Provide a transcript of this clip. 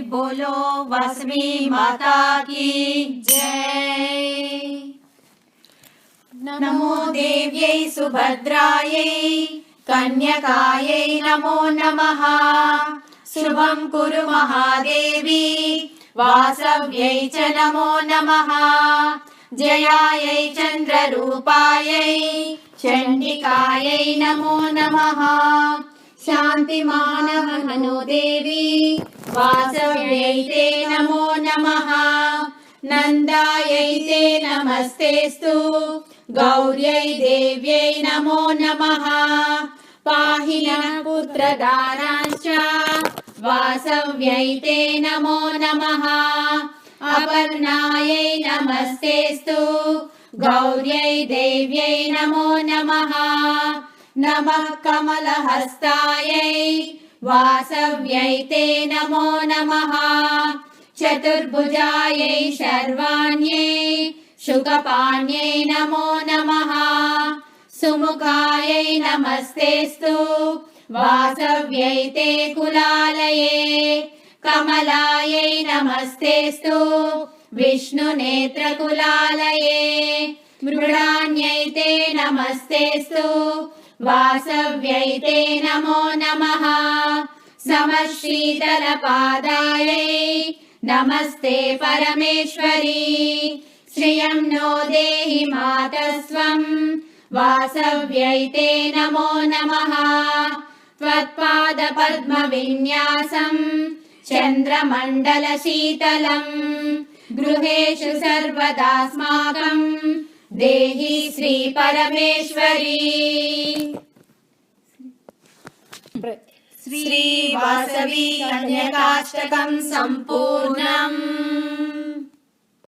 बोलो वासवी माता की जय। नमो देव्यै सुभद्रायै कन्यकायै नमो नमः। शुभं कुरु महादेवी वासव्यै च नमो नमः। जयायै चन्द्ररूपायै चण्डिकायै नमो नमः। शान्तिमानवनो देवी वासव्यै ते नमो नमः। नन्दायै ते नमस्तेस्तु गौर्यै देव्यै नमो नमः। पाहि नः पुत्रदारांश्च वासव्यै ते नमो नमः। अपर्णायै नमस्तेस्तु गौर्यै देव्यै नमो नमः। नमः कमलहस्तायै वासव्यै ते नमो नमः। चतुर्भुजायै शर्वाण्यै शुकपाण्यै नमो नमः। सुमुखायै नमस्तेस्तु वासव्यै ते कुलालये। कमलायै नमस्तेस्तु विष्णुनेत्रकुलालये। मृडान्यै ते नमस्तेस्तु वासव्यै ते नमो नमः। समशीतलपादायै नमस्ते परमेश्वरी। श्रियं नो देहि मातस्त्वं वासव्यै ते नमो नमः। त्वत्पादपद्मविन्यासं चन्द्रमण्डलशीतलम् गृहेषु सर्वदास्माकं देहि श्रीपरमेश्वरी। श्रीवासवी कन्यकाष्टकं सम्पूर्णम्।